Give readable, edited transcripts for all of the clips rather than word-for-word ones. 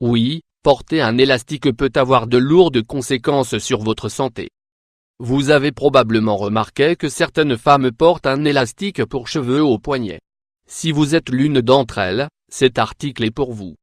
Oui, porter un élastique peut avoir de lourdes conséquences sur votre santé. Vous avez probablement remarqué que certaines femmes portent un élastique pour cheveux au poignet. Si vous êtes l'une d'entre elles, cet article est pour vous.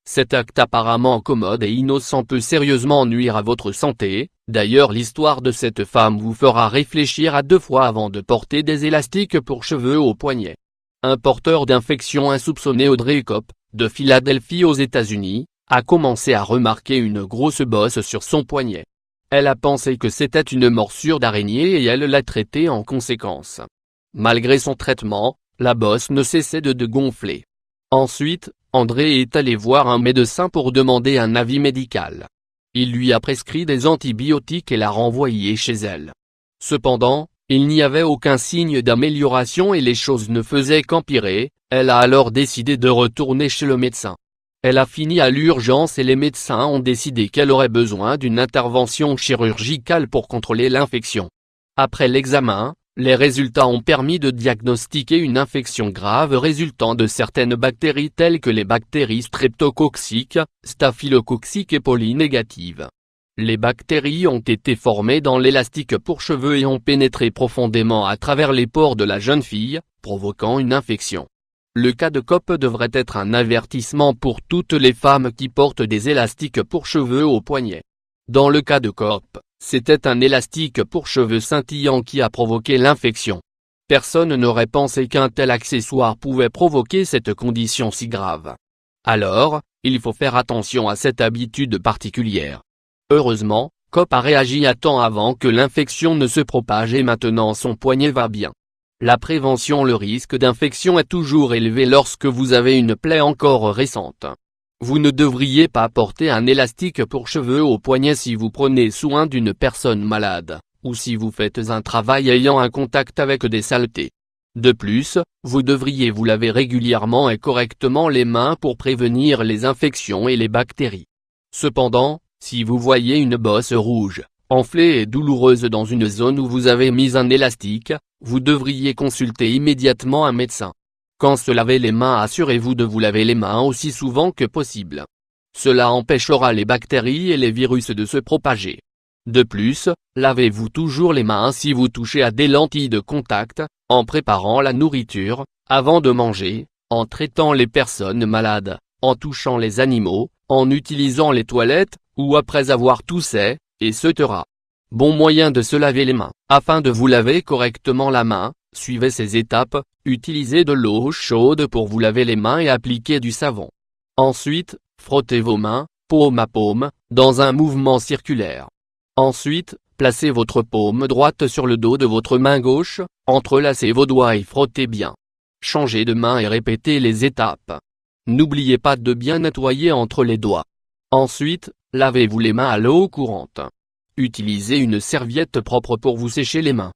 Cet acte apparemment commode et innocent peut sérieusement nuire à votre santé. D'ailleurs, l'histoire de cette femme vous fera réfléchir à 2 fois avant de porter des élastiques pour cheveux au poignet. Un porteur d'infection insoupçonné, Audrey Kopp, de Philadelphie aux États-Unis, a commencé à remarquer une grosse bosse sur son poignet. Elle a pensé que c'était une morsure d'araignée et elle l'a traitée en conséquence. Malgré son traitement, la bosse ne cessait de gonfler. Ensuite, André est allé voir un médecin pour demander un avis médical. Il lui a prescrit des antibiotiques et l'a renvoyée chez elle. Cependant, il n'y avait aucun signe d'amélioration et les choses ne faisaient qu'empirer. Elle a alors décidé de retourner chez le médecin. Elle a fini à l'urgence et les médecins ont décidé qu'elle aurait besoin d'une intervention chirurgicale pour contrôler l'infection. Après l'examen, les résultats ont permis de diagnostiquer une infection grave résultant de certaines bactéries telles que les bactéries streptococciques, staphylococciques et polynégatives. Les bactéries ont été formées dans l'élastique pour cheveux et ont pénétré profondément à travers les pores de la jeune fille, provoquant une infection. Le cas de Kopp devrait être un avertissement pour toutes les femmes qui portent des élastiques pour cheveux au poignet. Dans le cas de Kopp, c'était un élastique pour cheveux scintillant qui a provoqué l'infection. Personne n'aurait pensé qu'un tel accessoire pouvait provoquer cette condition si grave. Alors, il faut faire attention à cette habitude particulière. Heureusement, Kopp a réagi à temps avant que l'infection ne se propage et maintenant son poignet va bien. La prévention. Le risque d'infection est toujours élevé lorsque vous avez une plaie encore récente. Vous ne devriez pas porter un élastique pour cheveux au poignet si vous prenez soin d'une personne malade, ou si vous faites un travail ayant un contact avec des saletés. De plus, vous devriez vous laver régulièrement et correctement les mains pour prévenir les infections et les bactéries. Cependant, si vous voyez une bosse rouge, enflée et douloureuse dans une zone où vous avez mis un élastique, vous devriez consulter immédiatement un médecin. Quand se laver les mains, assurez-vous de vous laver les mains aussi souvent que possible. Cela empêchera les bactéries et les virus de se propager. De plus, lavez-vous toujours les mains si vous touchez à des lentilles de contact, en préparant la nourriture, avant de manger, en traitant les personnes malades, en touchant les animaux, en utilisant les toilettes, ou après avoir toussé, etc. Bon moyen de se laver les mains. Afin de vous laver correctement la main, suivez ces étapes. Utilisez de l'eau chaude pour vous laver les mains et appliquez du savon. Ensuite, frottez vos mains, paume à paume, dans un mouvement circulaire. Ensuite, placez votre paume droite sur le dos de votre main gauche, entrelacez vos doigts et frottez bien. Changez de main et répétez les étapes. N'oubliez pas de bien nettoyer entre les doigts. Ensuite, lavez-vous les mains à l'eau courante. Utilisez une serviette propre pour vous sécher les mains.